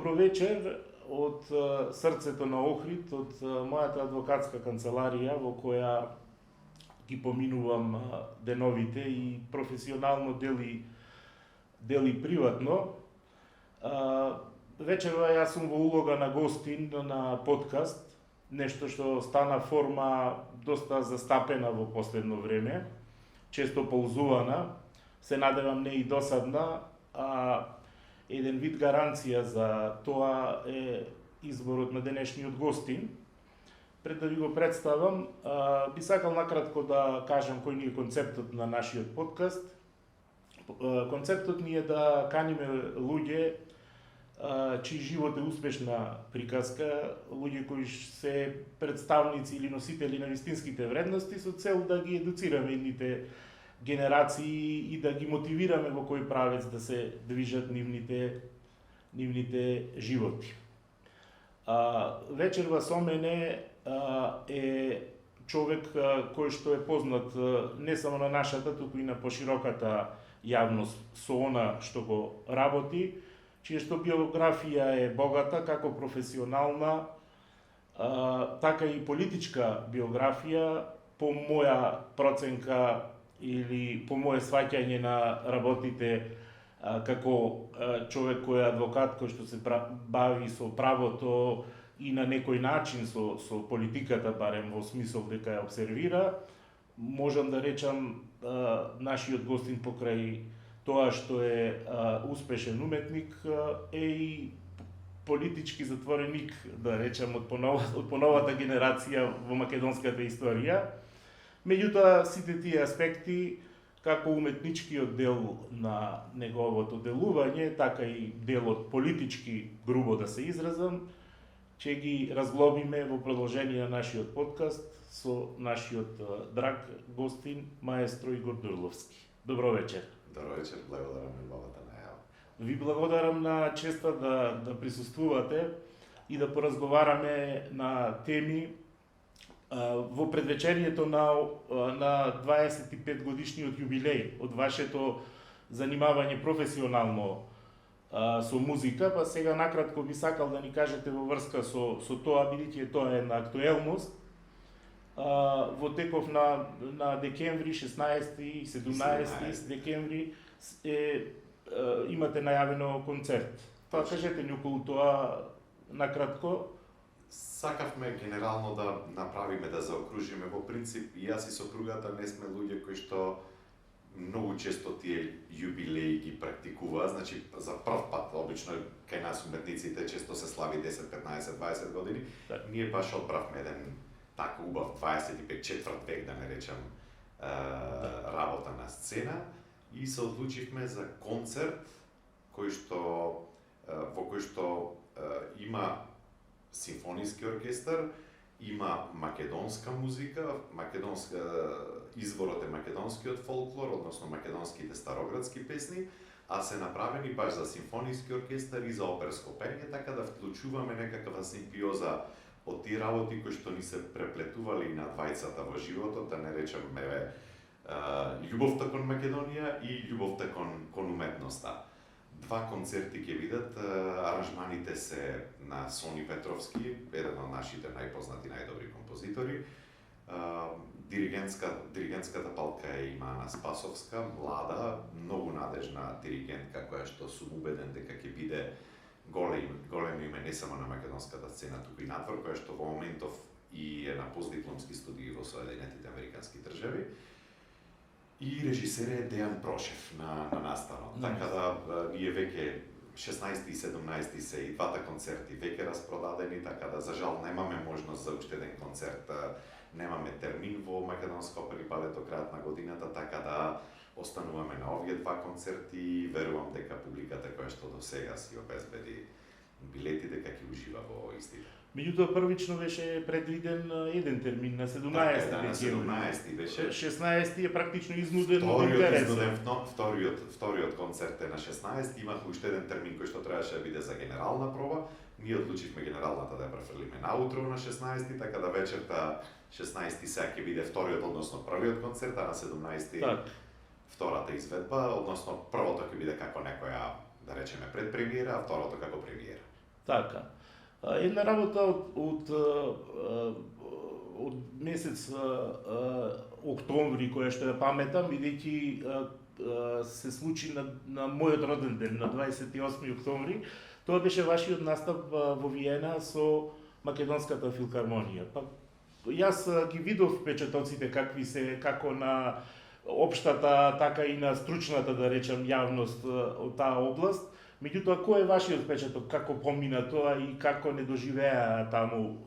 Добро вечер од срцето на Охрид, од мојата адвокатска канцеларија во која ги поминувам деновите и професионално дели приватно. Вечерва јас сум во улога на гостин на подкаст, нешто што стана форма доста застапена во последно време, често ползувана, се надевам не и досадна, а еден вид гаранција за тоа е изборот на денешниот гостин. Пред да ви го представам, би сакал накратко да кажам кој ни е концептот на нашиот подкаст. Концептот ни е да каниме луѓе чиј живот е успешна приказка, луѓе кои се представници или носители на вистинските вредности, со цел да ги едуцираме идните генерации и да ги мотивираме во кој правец да се движат нивните животи. Вечерва со мене е човек кој што е познат не само на нашата, туку и на пошироката јавност со она што го работи, чијашто биографија е богата, како професионална, така и политичка биографија, по моја проценка или по моје сваќање на работите како човек кој е адвокат, кој што се бави со правото и на некој начин со политиката, барем во смисол дека ја обсервира, можам да речам нашиот гостин покрај тоа што е успешен уметник е и политички затвореник, да речем, од поновата генерација во македонската историја. Меѓутоа, сите тие аспекти, како уметничкиот дел на неговото делување, така и делот политички, грубо да се изразам, ќе ги разглобиме во продолжение на нашиот подкаст со нашиот драг гостин, маестро Игор Дурловски. Добро вечер. Добро вечер, благодарам на убавата најава. Ви благодарам на честа да присуствувате и да поразговараме на теми во предвечерието на 25 годишниот јубилеј од вашето занимавање професионално со музика, па сега накратко би сакал да ни кажете во врска со тоа, бидејќи тоа е на актуелност. Во теков на декември, 16 и 17 декември имате најавено концерт. Па кажете ни околу тоа накратко. Сакавме генерално да направиме, да заокружиме. Во принцип, и јас и сопругата не сме луѓе кои што многу често тие јубилеи ги практикуваат. Значи, за прв пат, обично кај нас уметниците често се слави 10, 15, 20 години. Так. Ние баш одбравме еден така убав 25 четврт век, да не речем, работа на сцена и се одлучивме за концерт во кој што има симфониски оркестар, има македонска музика, изворот е македонскиот фолклор, односно македонските староградски песни, а се направени баш за симфониски оркестар и за оперско пење, така да вклучуваме некаква симбиоза од тие работи кои што ни се преплетували на двајцата во животот, да не речеме љубовта кон Македонија и љубовта кон уметноста. Два концерти ќе видат, аранжманите се на Сони Петровски, еден од нашите најпознати, најдобри композитори. Диригентската палка е Имана Спасовска, млада, многу надежна диригентка, која што сум убеден дека ќе биде големо име не само на македонската сцена, туку и надвор, која што во моментов и е на постдипломски студии во Соединетите Американски држави. И режисер е Дејан Прошев на настанот. Така да ние веќе 16 и 17 се и двата концерти веќе распродадени, така да за жал немаме можност за уште еден концерт. Немаме термин во Македонска опера и балет до крајот на годината, така да остануваме на овие два концерти и верувам дека публиката која што до сега си обезбеди билети дека ќе ужива во истите. Меѓутоа првично беше предвиден еден термин на 17 на 17 беше. 16 е практично изнуден од интересот. Вториот концерт е на 16, имавме уште еден термин кој што требаше да биде за генерална проба. Ние одлучивме генералната да ја префрлиме наутро на 16, така да вечерта 16 сега ќе биде вториот, односно првиот концерт, а на 17 втората изведба, односно првото ќе биде како некоја, да речеме, предпремиера, а второто како премиера. Така. Една работа од месец октомври, која што ја паметам, бидејќи се случи на мојот роден ден, на 28 октомври, тоа беше вашиот настап во Виена со Македонската филхармонија. Па, јас ги видов впечатоците какви се, како на општата, така и на стручната, да речем, јавност од таа област. Меѓутоа, кој е вашиот впечаток, како помина тоа и како не доживеа таму,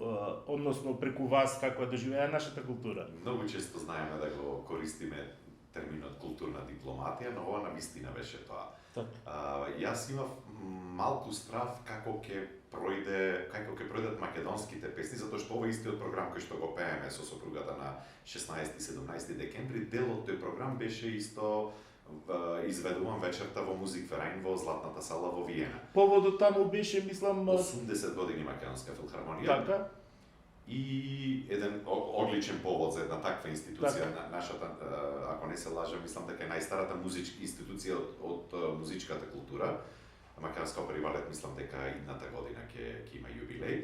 односно преку вас, како доживеа нашата култура? Многу често знаеме да го користиме терминот културна дипломатија, но ова навистина беше тоа. Јас имав малку страв како ќе пројдат македонските песни, затоа што ова истиот програм кој што го пееме со сопругата на 16-17 декември, дел од тој програм беше исто изведуван вечерта во Музикверајн во Златната сала во Виена. Поводот таму беше, мислам, 80 години Македонска филхармонија. Така. И еден одличен повод за една таква институција, така. Нашата, ако не се лажам, мислам дека е најстарата музичка институција од музичката култура. Македонска опера и балет, мислам дека идната година ќе има јубилеј.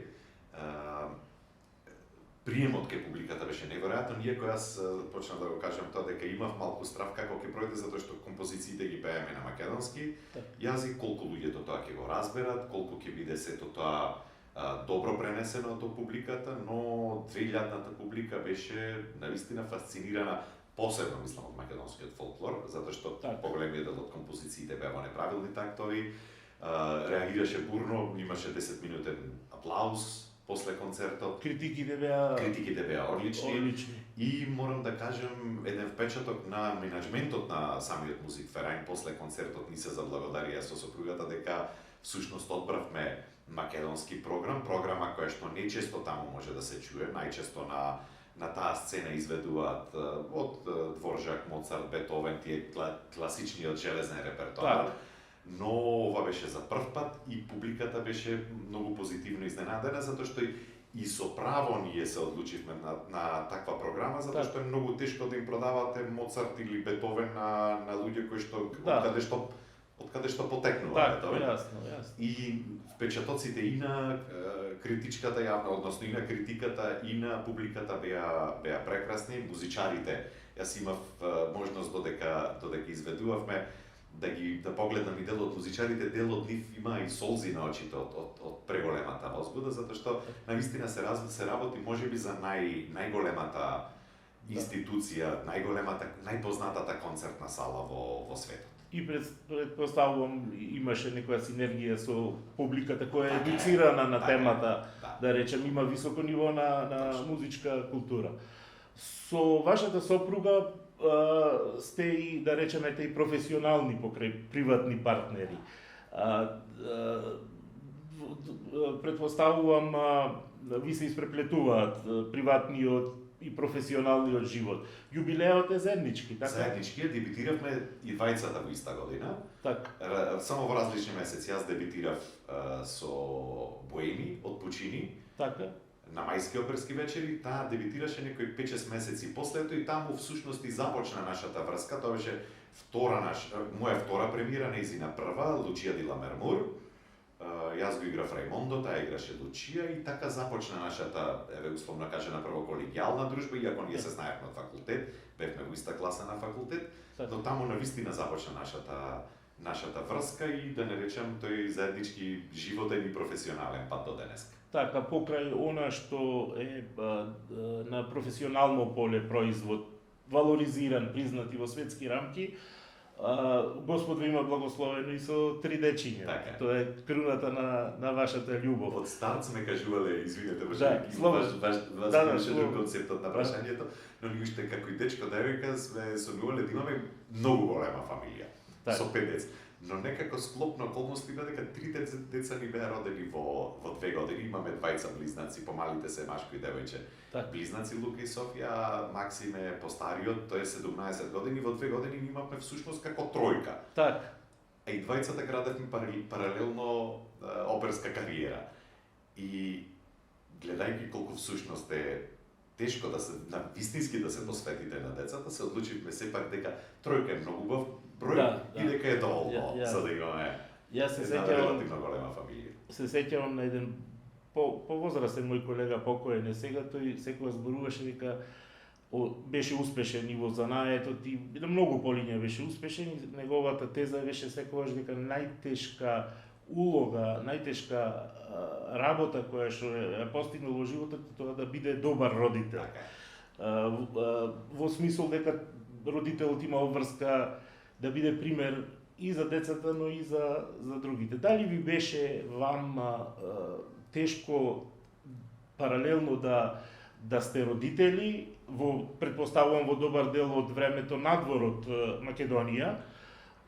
Приемот кај публиката беше неверојатен, иако јас почнав да го кажам тоа дека имав малку страв како ќе пројде, затоа што композициите ги пееме на македонски јазик, колку луѓето тоа ќе го разберат, колку ќе биде сето тоа добро пренесено од публиката, но 2000-та публика беше навистина фасцинирана, посебно мислам од македонскиот фолклор, затоа што поголемиот дел од композициите беа во неправилни тактови, реагираше бурно, имаше 10-минутен аплауз после концертот. Критиките беа одлични. И морам да кажам еден впечаток на менаџментот на самиот Музикверајн после концертот ни се заблагодарија со сопругата дека всушност одбравме македонски програма која што нечесто таму може да се чуе, најчесто на таа сцена изведуваат од Дворжак, Моцарт, Бетовен, тие класичниот железен репертоар. Но ова беше за прв пат и публиката беше многу позитивно изненадена, затоа што и со право ние се одлучивме на таква програма, затоа што е многу тешко да им продавате Моцарт или Бетовен на луѓе кои што од каде што потекнува Бетовен. Јасно. И впечатоците и на критичката јавна, односно и на критиката и на публиката беа прекрасни. Музичарите, јас имав можност додека изведувавме да погледнам и дел од музичарите, дел од нив има и солзи на очите од преголемата возбуда, затоа што навистина се работи можеби за најголемата институција, најпознатата концертна сала во светот. И предпоставувам имаше некоја синергија со публиката која е едуцирана на темата, да речем, има високо ниво на музичка култура. Со вашата сопруга сте и, да речеме, и професионални покрај приватни партнери. Предпоставувам, ви се испреплетуваат приватниот и професионалниот живот. Јубилеот е заеднички, така? Заеднички, дебитиравме и двајцата во иста година. Така. Само во различни месеци. Јас дебитирав со Боеми од Пучини. Така. На мајски оперски вечери, таа дебитираше некои 5-6 месеци после тоа и таму всушност и започна нашата врска. Тоа беше моја втора премиера, нејзина прва, Лучија ди Ламермур. Јас го играв Раимондо, таа играше Лучија и така започна нашата, условно кажена, прво колегијална дружба, иако ние се знаевме од факултет, бевме во иста класа на факултет, но таму навистина започна нашата врска и да не речем тој заеднички животен и професионален пат до денеска. Така, покрај она што е на професионално поле производ, валоризиран, признат и во светски рамки, Господ ви има благословено и со 3 дечиња. Така. Тоа е круната на вашата љубов. Од старт сме кажувале, извинете, беше друг концептот на прашањето, но ние уште како и дечко девојка сме сонувале да имаме многу голема фамилија, со 5 деца. Но некако склоп на околности бе дека 3 деца ни беа родени во 2 години. Имаме двајца близнаци, помалите се машко и девојче. Близнаци Лука и Софија, Максим е постариот, тој е 17 години, во 2 години имавме всушност како тројка. Така. И двајцата градевме паралелно оперска кариера. И гледајќи колку всушност е тешко да се вистински да се посветите на децата, се одлучивме сепак дека тројка е многу убав број и дека е доволно за да имаме Јас се Една сеќавам, релативно голема фамилија. се сеќавам на еден повозрастен мој колега, покоен е сега, тој секогаш зборуваше дека беше успешен и во занаетот и на многу полиња беше успешен и неговата теза беше секогаш дека најтешка улога, најтешка работа која што ја постигнал во животот е тоа да биде добар родител. Во смисол дека родителот има обврска да биде пример и за децата, но и за другите. Дали ви беше вама тешко паралелно да сте родители, предпоставувам во добар дел од времето надвор од Македонија,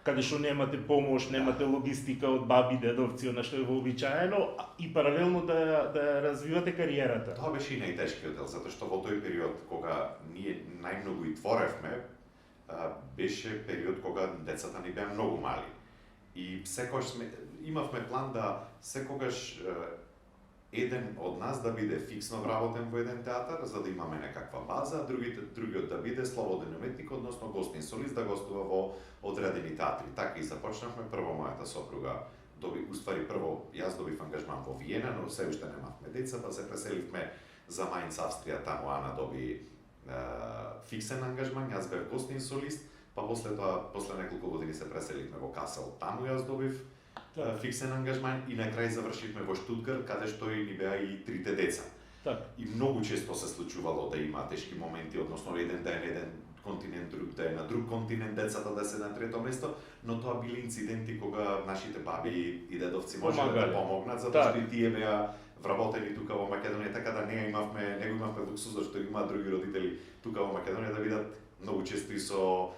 каде што немате помош, немате логистика од баби, дедовци, она што е вообичаено, и паралелно да развивате кариерата? Тоа беше и најтешкиот дел, затоа што во тој период кога ние најмногу и творевме, беше период кога децата ни беа многу мали. И секогаш имавме план да секогаш еден од нас да биде фиксно вработен во еден театар, за да имаме некаква база, другиот да биде слободен уметник, односно гостин солист, да гостува во одредени театри. Така и започнавме. Прво мојата сопруга прво јас добив ангажман во Виена, но се уште немавме деца, па се преселивме за Мајнц, Австрија, таму Ана доби фиксен ангажман, јас бев гостин солист, па после неколку години се преселивме во Касел, таму јас добив фиксен ангажман и на крај завршивме во Штутгарт, каде што и ни беа и трите деца. И многу често се случувало да има тешки моменти, односно еден да е на еден континент, друг да е на друг континент, децата да се на трето место, но тоа били инциденти кога нашите баби и дедовци можеле да помогнат, затоа што и тие беа вработени тука во Македонија, така да не го имавме луксузот што има други родители тука во Македонија да бидат многу често и со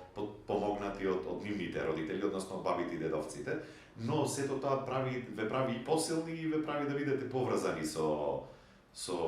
помогнати од нивните родители, односно од бабите и дедовците, но сето тоа ве прави и посилни и ве прави да бидете поврзани со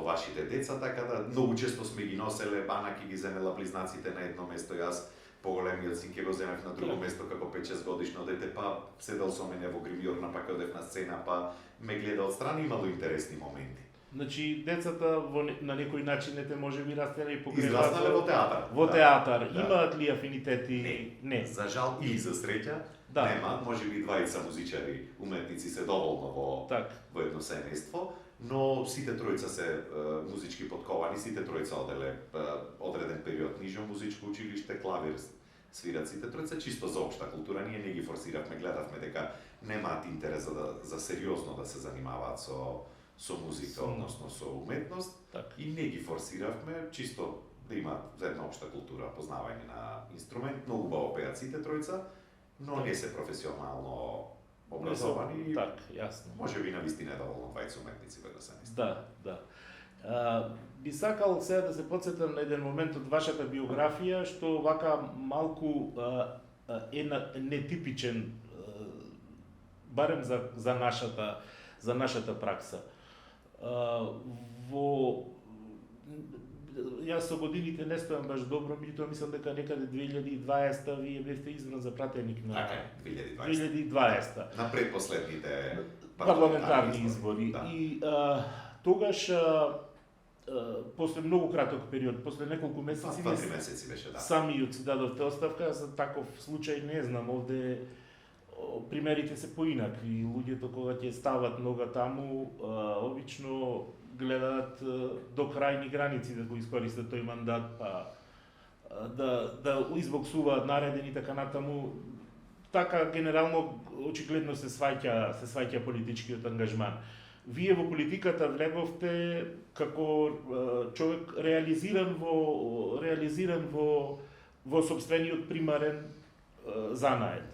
вашите деца, така да многу често сме ги носеле, Ана ќе ги земела близнаците на едно место, јас поголемиот син ќе го земев на друго место како 5-6 годишно дете, па седел со мене во гримјорна, па ќе одев на сцена, па ме гледа отстрани, имало интересни моменти. Значи, децата на некој начин ете може би растеле и покрај израснале во театар. Во театар. Имаат ли афинитети? Не. За жал или за среќа, нема, може би двајца музичари, уметници се доволно во едно семејство, но сите тројца се музички подковани, сите тројца оделе одреден период нижо музичко училиште, клавир свират сите тројца, чисто за општа култура. Ние не ги форсиравме, гледавме дека немаат интерес за сериозно да се занимаваат со музика, односно со уметност, и не ги форсиравме, чисто да имаат за една општа култура, познавање на инструмент, многу убаво пеат сите тројца, но не се професионално образовани. Јасно. Може би навистина е доволно двајца уметници во едно семејство. Да. Би сакал сега да се потсетам на еден момент од вашата биографија, што вака малку е нетипичен, барем за нашата пракса. Јас со годините не стојам баш добро, меѓутоа мислам дека некаде 2020 вие бевте избран за пратеник на 2020 на предпоследните парламентарни избори. И тогаш после многу краток период, после неколку месеци, 2-3 месеци беше, самиот си дадовте оставка. За таков случај не знам, овде примерите се поинакви. Луѓето кога ќе стават нога таму, обично гледаат до крајни граници да го искористат тој мандат, па да избоксуваат наредени така натаму. Така генерално очигледно се сваќа политичкиот ангажман. Вие во политиката влеговте како човек реализиран во сопствениот примарен занаед.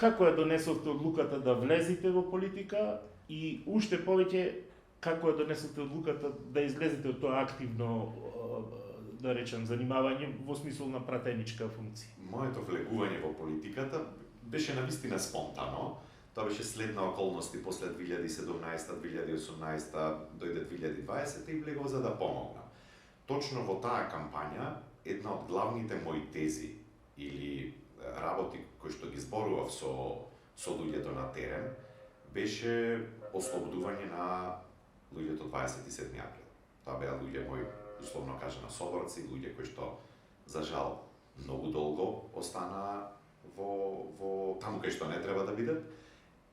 Како ја донесовте одлуката да влезете во политика и уште повеќе како ја донесовте одлуката да излезете од тоа активно, да речем, занимавање во смисол на пратеничка функција? Моето влегување во политиката беше навистина спонтано. Тоа беше следна околности после 2017-2018, дојде 2020 и влегов за да помогнам. Точно во таа кампања, една од главните мои тези или работи кои што ги зборував со луѓето на терен, беше ослободување на луѓето 27 април. Тоа беа луѓе мои, условно кажано, соборци, луѓе кои што, за жал, многу долго остана во таму кај што не треба да бидат.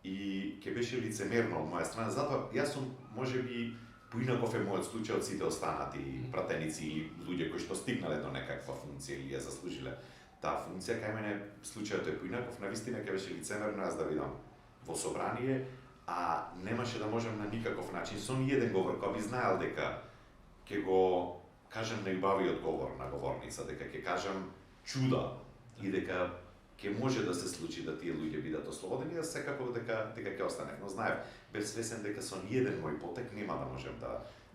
и ќе беше лицемерно од моја страна, затоа јас сум можеби поинаков е мојот случај од сите останати пратеници или луѓе кои што стигнале до некаква функција или ја заслужиле таа функција. Кај мене случајот е поинаков, навистина ќе беше лицемерно јас да видам во собрание, а немаше да можам на никаков начин со ни еден говор, кога би знаел дека ќе го кажам најубавиот говор на говорница, дека ќе кажам чуда и дека ќе може да се случи да тие луѓе бидат ослободени, да секако дека ќе останев, но знаев без свесен дека со ни еден мој потек нема да можам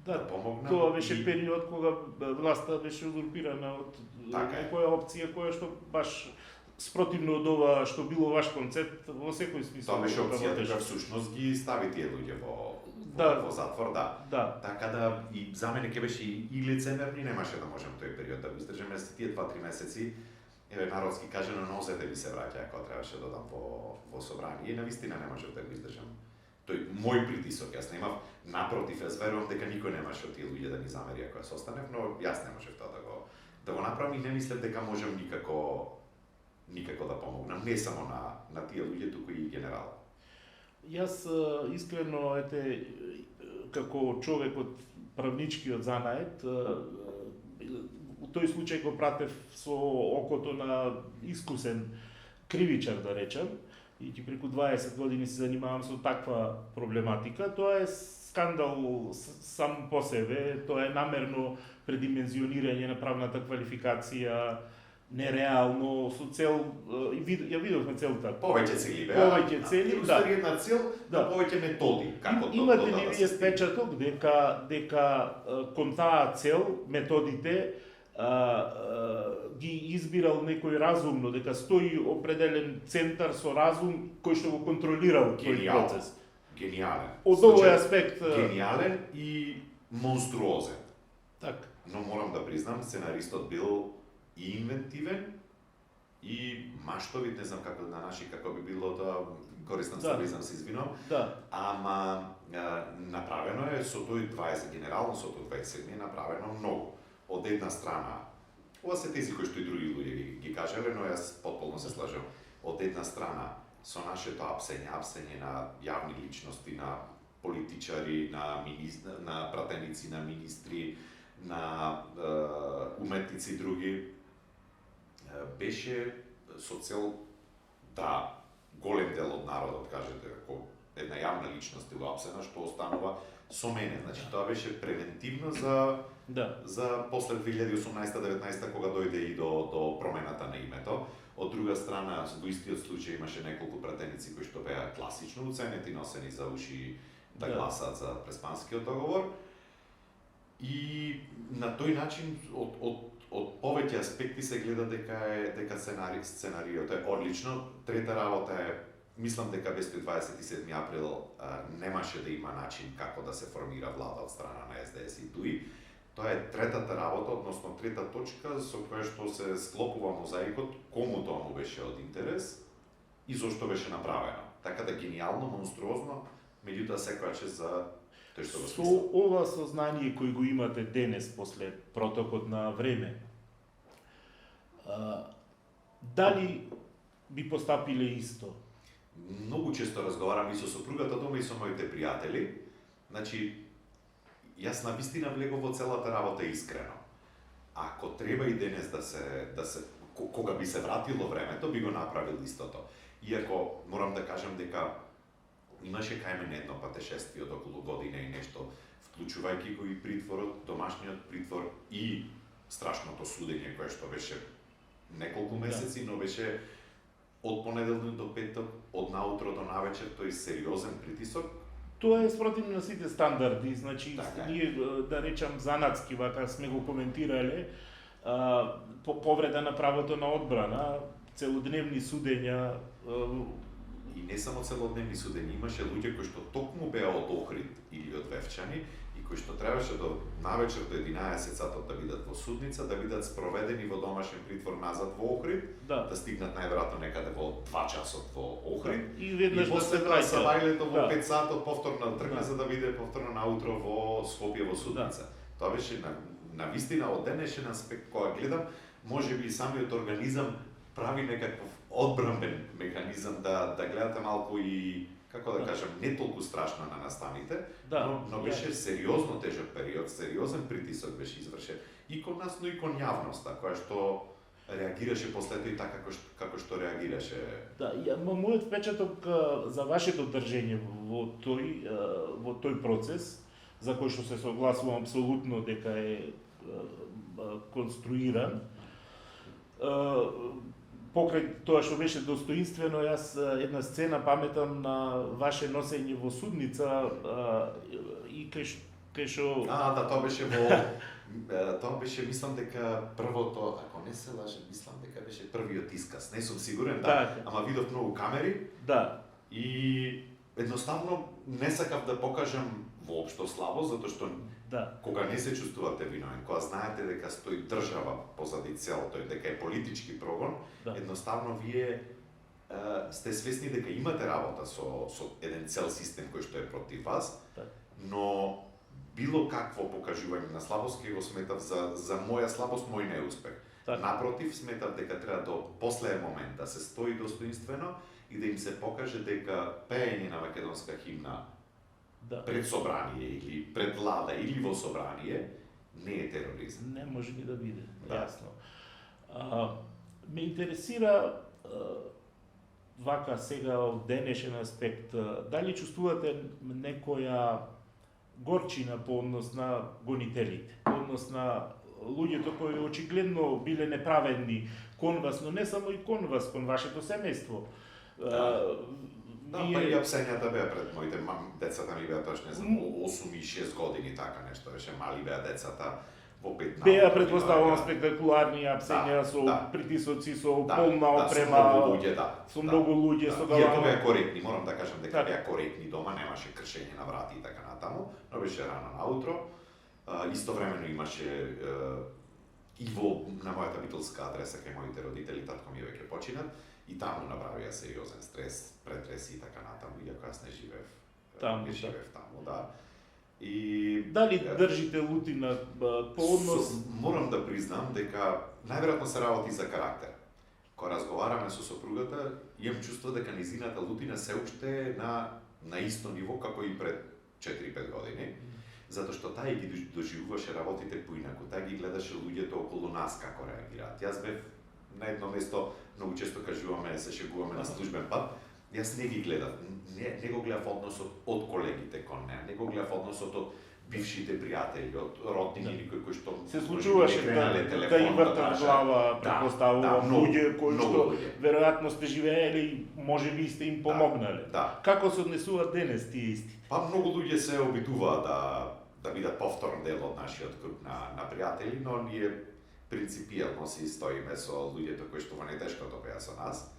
да помогнам. Тоа беше период кога власта беше узурпирана од некоја опција која што баш спротивно од ова што било ваш концепт во секој смисол. Тоа беше опција дека всушност ги стави тие луѓе во затвор, да. Така да и за мене ќе беше и лицемерно и немаше да можам тој период да го издржам, јас тие 2-3 месеци, еве народски кажано, нозете ми се враќаа кога требаше да додам во собрание и навистина не можев да го издржам. Тој мој притисок, јас немав, напротив, јас верувам дека никој немаше од тие луѓе да ми замери ако јас останев, но јас не можев тоа да го направам и не мислев дека можам никако да помогнам, не само на тие луѓе, туку и генерал. Јас искрено како човек од правничкиот занает, у тој случај го пратев со окото на искусен кривичар, да речем, и ќе преку 20 години се занимавам со таква проблематика. Тоа е скандал сам по себе, тоа е намерно предимензионирање на правната квалификација, нереално, со цел, ја видовме целта. Повеќе цели беа. Повеќе цели, да. Една цел, да повеќе методи. Како имате ли вие впечаток дека кон таа цел, методите, ги избирал некој разумно, дека стои определен центар со разум кој што го контролирал тој процес? Гениален. Од овој аспект гениален и монструозен. Така. Но морам да признам, сценаристот бил и инвентивен и маштовит, не знам како на наши како би било да користам сценаризам, се извинувам. Да. Ама направено е со тој 20 генерално со тој 27 направено многу. Од една страна, ова се тези кои што и други луѓе ги кажале, но јас потполно се слажам. Од една страна, со нашето апсење на јавни личности, на политичари, на пратеници, на министри, на уметници други, беше со цел да голем дел од народот, кажете, ако една јавна личност или апсена, што останува со мене. Значи, тоа беше превентивно за после 2018-19 кога дојде и до промената на името. Од друга страна, во истиот случај имаше неколку пратеници кои што беа класично уценети, носени за уши да гласат за Преспанскиот договор. И на тој начин од повеќе аспекти се гледа дека сценариото е одлично. Трета работа е, мислам дека без 27 април немаше да има начин како да се формира влада од страна на СДС и ДУИ. Тоа е третата работа, односно трета точка со која што се склопува мозаикот, кому тоа му беше од интерес и зошто беше направено. Така да гениално, монструозно, меѓутоа секогаш за тој што го со ова сознание кој го имате денес после протокот на време, дали би постапиле исто? Многу често разговарам и со сопругата дома и со моите пријатели. Значи, јас навистина влегов во целата работа искрено. Ако треба и денес да се кога би се вратило времето, би го направил истото. Иако морам да кажам дека имаше кај мене едно патешествие од околу година и нешто, вклучувајќи го и притворот, домашниот притвор и страшното судење кое што беше неколку месеци, но беше од понеделник до петок, од наутро до навечер, тој сериозен притисок. Тоа е спротивно на сите стандарди, значи ние да речам занатски вака сме го коментирале, повреда на правото на одбрана, целодневни судења. И не само целодневни судења, имаше луѓе кои што токму беа од Охрид или од Вевчани и кои што требаше до навечер до 11 сатот да бидат во судница, да бидат спроведени во домашен притвор назад во Охрид, да стигнат најверојатно некаде во 2 часот во Охрид. И веднаш да се враќа со бајлето во 5 сатот повторно тргна за да биде повторно наутро во Скопје во судница. Тоа беше на вистина од денешен аспект кога гледам, можеби самиот организам прави некаков одбранбен механизам да гледате малку и како да кажам, не толку страшно на наставните, Да, но беше сериозно тежок период, сериозен притисок беше извршен и кон нас, но и кон јавноста, која што реагираше после тој така како што реагираше. Да, мојот впечаток за вашето држење во тој процес, за кој што се согласувам апсолутно дека е конструиран, покрај тоа што беше достоинствено, јас една сцена паметам на ваше носење во судница и кај што... Да, тоа беше тоа беше, мислам дека првото, ако не се лажам, мислам дека беше првиот исказ. Не сум сигурен, да, ама видов многу камери. Да. И едноставно не сакав да покажам воопшто слабо, затоа што кога не се чувствувате виновен, кога знаете дека стои држава позади цел тој, дека е политички прогон, едноставно вие сте свесни дека имате работа со еден цел систем кој што е против вас, но било какво покажување на слабост ќе го сметав за моја слабост, мој неуспех. Напротив, сметав дека треба до последен момент да се стои достоинствено и да им се покаже дека пеење на македонска химна пред собрание или пред влада или во собрание не е тероризм. Не може ни да биде, јасно. Ме интересира вака сега од денешен аспект, дали чувствувате некоја горчина по однос на гонителите, по однос на луѓето кои очигледно биле неправедни кон вас, но не само и кон вас, кон вашето семејство. Па и апсењата беа пред моите децата ми беа точно 8 и 6 години, така нешто беше, мали беа децата во 15. Беа предпоставувам спектакуларни апсења со притисоци, со полна опрема, со многу луѓе, со галама. Тоа беа коректни, морам да кажам дека беа коректни дома, немаше кршење на врати и така натаму, но беше рано наутро. Истовремено имаше и на мојата битолска адреса кај моите родители, татко ми веќе починат, и таму направија сериозен стрес, претреси и така натаму, иако јас не живеев таму, да. И дали држите лутина по однос? Морам да признам дека најверојатно се работи за карактер. Кога разговараме со сопругата, имам чувство дека низината лутина се уште на исто ниво како и пред 4-5 години, затоа што таа ги доживуваше работите поинаку, таа ги гледаше луѓето околу нас како реагираат. Јас бев на едно место, многу често кажуваме, се шегуваме на службен пат, јас не ги гледав, не го гледав односот од колегите кон неа, не го гледав односот од бившите пријатели, од роднини кои што се случуваше да им вртат глава, претпоставувам, луѓе кои што веројатно сте живеели, можеби сте им помогнале. Како се однесуваат денес тие исти? Па многу луѓе се обидуваат да бидат повторен дел од нашиот круг на пријатели, но ние принципијално си стоиме со луѓето кои што во нетешкото беа со нас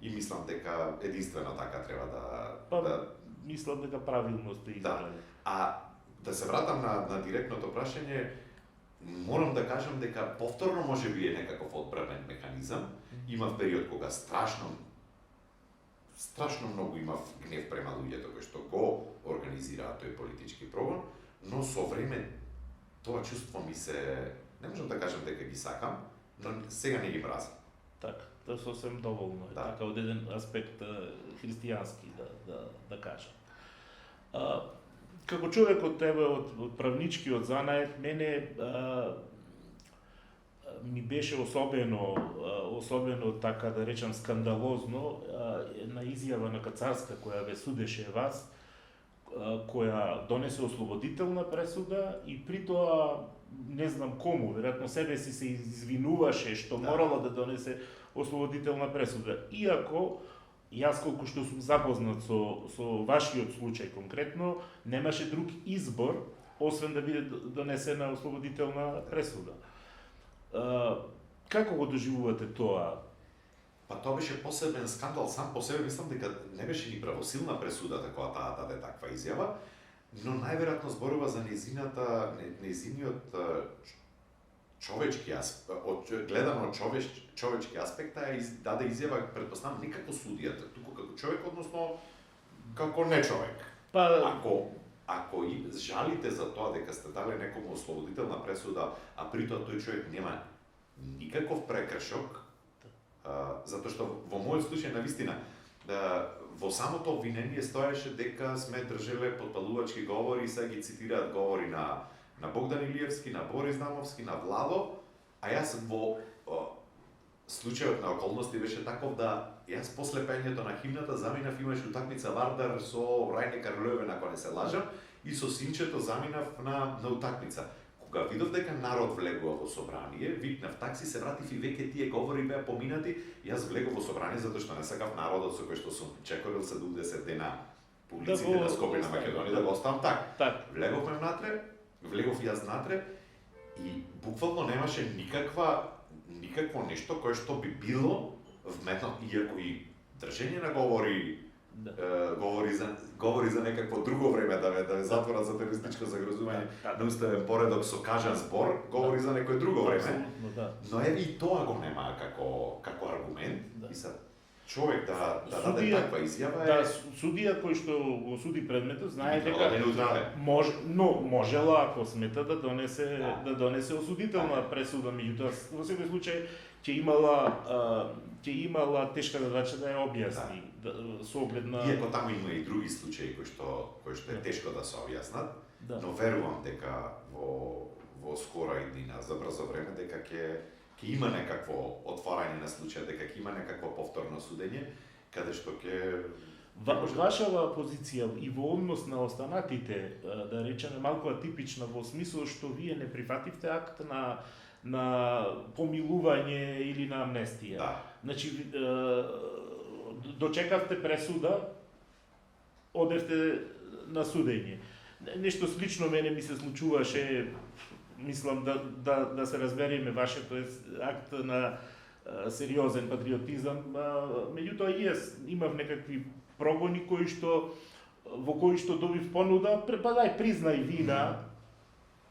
и мислам дека единствено така треба мислам дека правилно сте избрали. Да се вратам на директното прашање, морам да кажам дека повторно можеби е некаков одбранен механизам. Имав период кога страшно многу имав гнев према луѓето кои што го организираат тој политички прогон, но со време тоа чувство ми се, не можам да кажам дека ги сакам, но сега не ги мразам. Така, тоа е сосем доволно, така од еден аспект христијански да кажам. Како човек од тебе, од правничкиот занает, мене ми беше особено така да речам скандалозно една изјава на Кацарска која ве судеше вас, која донесе ослободителна пресуда и при тоа не знам кому, веројатно себе си се извинуваше што морало да донесе ослободителна пресуда. Иако јас колку што сум запознат со вашиот случај конкретно, немаше друг избор освен да биде донесена ослободителна пресуда. Како го доживувате тоа? Па тоа беше посебен скандал сам по себе, мислам дека не беше ни правосилна пресудата кога таа даде таква изјава, но најверојатно зборува за нејзиниот човечки аспект, гледано човечки аспект, даде изјава, претпоставам, не како судијата, туку како човек, односно како не човек. Ако и жалите за тоа дека сте дали некому ослободителна пресуда, а при тоа тој човек нема никаков прекршок, затоа што во мојот случај навистина во самото обвинение стоеше дека сме држеле потпалувачки говори и сега ги цитираат говори на Богдан Илиевски, на Борис Дамовски, на Владо, а јас во случајот на околности беше таков да јас после пењето на химната заминав, имаше утакмица Вардар со Рајне Карловен, ако не се лажам, и со синчето заминав на утакмица. Кога видов дека народ влегува во собрание, викнав такси, се вратив и веќе тие говори беа поминати, јас влегов во собрание затоа што не сакав народот со кој што сум чекорил 70 дена по улиците на Скопје на Македонија да го оставам так. Влеговме внатре, влегов јас внатре и буквално немаше никакво нешто кое што би било вметнато, иако и држење на говори говори за некакво друго време да ве затворат за терористичко загрозување на уставен поредок со кажан збор, говори за некое друго време. Но е и тоа го нема како аргумент. И са човек да даде таква изјава е... Судија кој што го суди предметот знае дека можела, ако смета, да донесе осудителна пресуда, меѓутоа во секој случај ќе имала тешка задача да ја објасни со оглед на... Иако таму има и други случаи кои што е тешко да се објаснат, но верувам дека во скора иднина, за брзо време, дека ќе има некакво отварање на случај, дека ќе има некакво повторно судење, каде што ќе... Вашава позиција и во однос на останатите, да речеме, малку атипична во смисол што вие не прифативте акт на помилување или на амнестија. Значи, дочекавте пресуда, одевте на судење. Нешто слично мене ми се случуваше, мислам да се разбереме, вашето е акт на сериозен патриотизам, меѓутоа и јас имав некакви прогони во кои што добив понуда, па дај признај вина,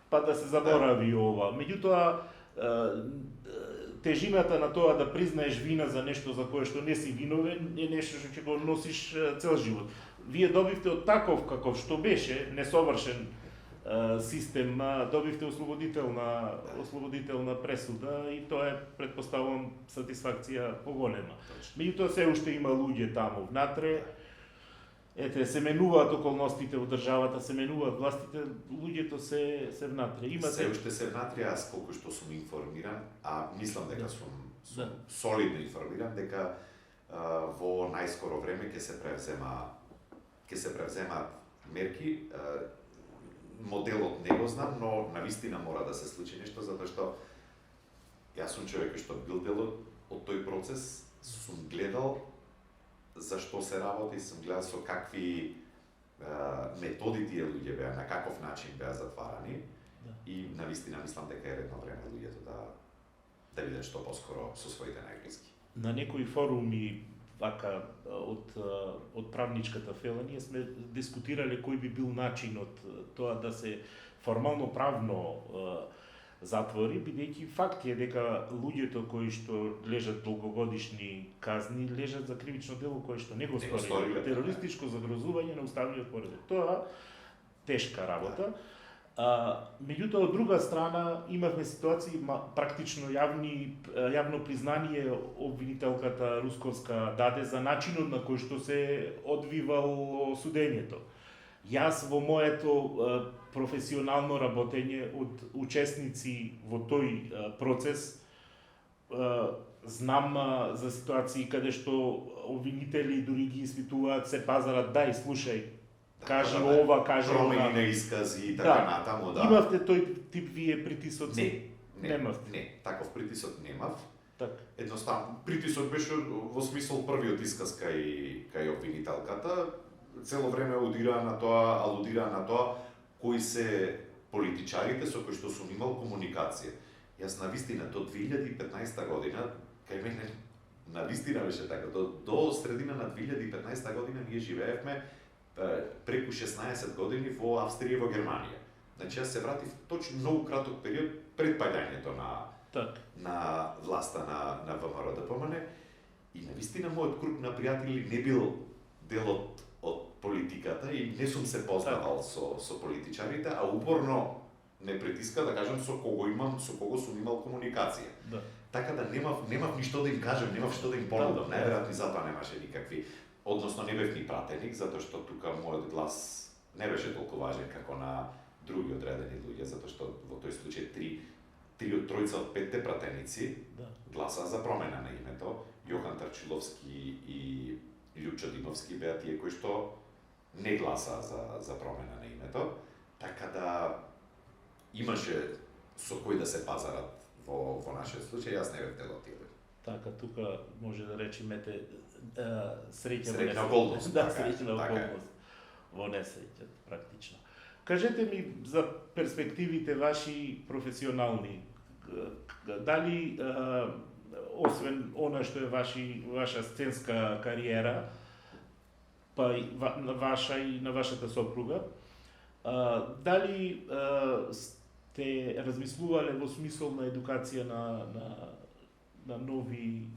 па да се заборави ова. Меѓутоа тежината на тоа да признаеш вина за нешто за кое што не си виновен е нешто што ќе го носиш цел живот. Вие добивте од таков каков што беше несовршен систем, добивте ослободителна пресуда и тоа е, претпоставувам, сатисфакција поголема. Меѓутоа се уште има луѓе таму внатре. Ете, се менуваат околностите во државата, се менуваат властите, луѓето се внатре. Се уште се внатре, аз колку што сум информиран, а мислам дека сум солидно информиран, дека во најскоро време ќе се превземаат мерки. Моделот не го знам, но навистина мора да се случи нешто, затоа што јас сум човек што бил дел од тој процес, сум гледал за што се работи, сум гледал со какви методи тие луѓе беа, на каков начин беа затварани и навистина мислам дека е редно време луѓето да видат што поскоро со своите најблиски. На некои форуми вака од правничката фела ние сме дискутирале кој би бил начинот тоа да се формално правно затвори, бидејќи факт е дека луѓето кои што лежат долгогодишни казни лежат за кривично дело кое што не го сториле, терористичко загрозување на уставниот поредок. Тоа тешка работа. Меѓутоа, од друга страна, имавме ситуации, практично јавно признание обвинителката Русковска даде за начинот на кој што се одвивало судењето. Јас во моето професионално работење од учесници во тој процес знам за ситуации каде што обвинители дури ги испитуваат, се пазарат, дај, слушај, кажи ова, кажи ова. Промени на искази и така натаму, да. Имавте тој тип вие притисоци? Немавте? Не, таков притисок немав. Так. Едноставно, притисок беше во смисол првиот исказ кај обвинителката, цело време алудира на тоа кои се политичарите со кои што сум имал комуникација. Јас навистина до 2015 година, кај мене навистина беше така, до средина на 2015 година ние живеевме преку 16 години во Австрија и во Германија. Значи јас се вратив точно многу краток период пред паѓањето на власта на ВМРО-ДПМН и навистина мојот круг на пријатели не бил дел од политиката и не сум се познавал со политичарите, а упорно не притиска да кажам со кого сум имал комуникација. Така да немав ништо да им кажам, немав што да им понудам, најверојатно и затоа немаше никакви. односно не бев ни пратеник, затоа што тука мојот глас не беше толку важен како на други одредени луѓе, затоа што во тој случај тројца од 5 пратеници гласа за промена на името. Јохан Тарчиловски и Лјупчо Димовски беа тие кои што не гласа за промена на името, така да имаше со кој да се пазарат во нашиот случај, јас не бев дел од тие. Така, тука може да речеме среќна околност. Да, среќна околност во несреќа, практично. Кажете ми за перспективите ваши професионални. Дали, освен она што е ваша сценска кариера, па и ваша и на вашата сопруга, дали сте размислувале во смисол на едукација на нови...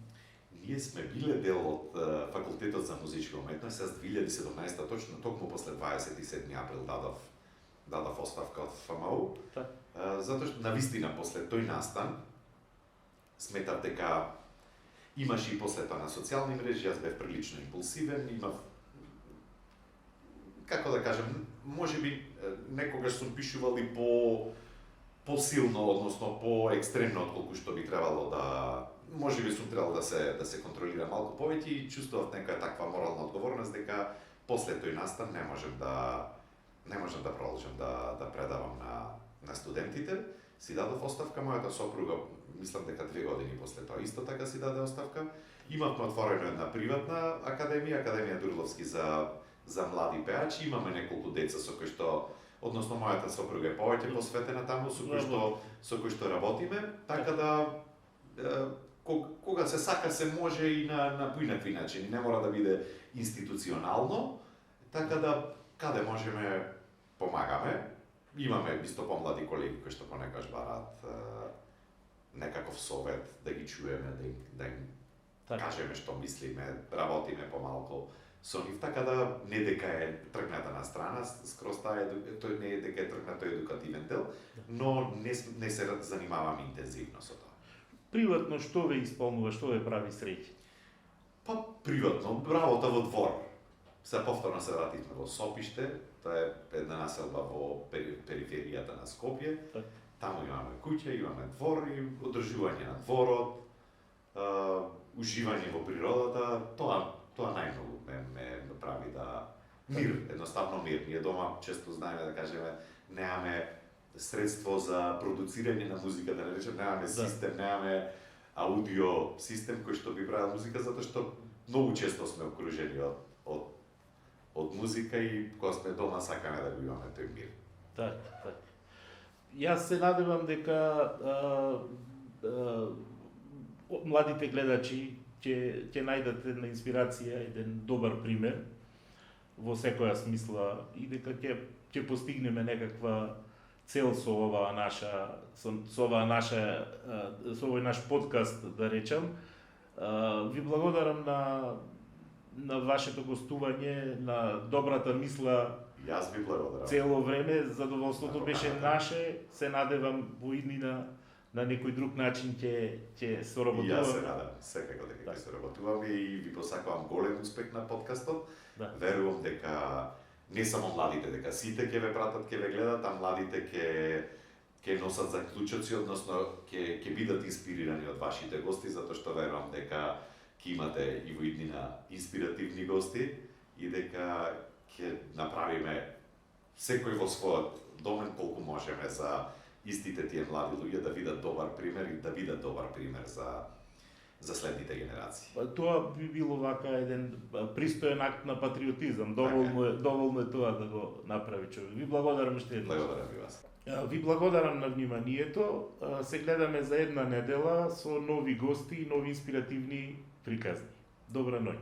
Ние сме биле дел од факултетот за музичка уметност, јас 2017 точно токму после 27 април дадов оставка од ФМУ, затоа што навистина после тој настан сметав дека имаше и после тоа на социјални мрежи, јас бев прилично импулсивен, имав, како да кажем, можеби некогаш сум пишувал и посилно, односно по-екстремно отколку што би требало да, можеби сум требало да се контролира малку повеќе и чувствував некоја таква морална одговорност дека после тој настан не можам да продолжам да предавам на студентите. Си дадов оставка, мојата сопруга, мислам дека 2 години после тоа исто така си даде оставка. Имавме отворено една приватна Академија Дурловски за млади пеачи, имаме неколку деца со кои што, односно мојата сопруга е повеќе посветена таму, со кои што работиме, така да кога се сака се може и на поинакви начини, не мора да биде институционално, така да каде можеме помагаме. Имаме исто помлади колеги кои што понекогаш бараат некаков совет, да ги чуеме, да им кажеме што мислиме, работиме помалку со нив, така да не дека е тргната на страна, скроз тој не е дека е тргнат тој едукативен дел, но не се занимавам интензивно со тоа. Приватно што ве исполнува, што ве прави среќа? Па приватно, работа во двор. Се повторно се вративме во Сопиште, тоа е една населба во периферијата на Скопје. Таму имаме куќа, имаме двор и одржување на дворот, уживање во природата, тоа најмногу ме прави да мир, едноставно мир. Ние дома често знаеме да кажеме немаме средство за продуцирање на музика, да не речем, немаме систем, немаме аудио систем кој што би правил музика, затоа што многу често сме окружени од музика и кога сме дома сакаме да го имаме тој мир. Така. Јас се надевам дека младите гледачи ќе најдат една инспирација, еден добар пример во секоја смисла и дека ќе постигнеме некаква цел со овој наш подкаст, да речам. Ви благодарам на вашето гостување, на добрата мисла. Јас ви благодарам. Цело време, задоволството беше наше. Се надевам во иднина на некој друг начин ќе соработуваме. И јас се надам, секако дека ќе соработуваме и ви посакувам голем успех на подкастот. Верувам дека не само младите, дека сите ќе ве пратат, ќе ве гледат, а младите ќе носат заклучоци, односно ќе бидат инспирирани од вашите гости, затоа што верувам дека ќе имате и во иднина инспиративни гости и дека ќе направиме секој во својот домен колку можеме за истите тие млади луѓе да видат добар пример и да бидат добар пример за следните генерации. Тоа би било вака еден пристоен акт на патриотизам. Доволно е тоа да го направи човек. Ви благодарам уште еднаш. Благодарам ви вас. Ви благодарам на вниманието. Се гледаме за една недела со нови гости и нови инспиративни приказни. Добра ноќ.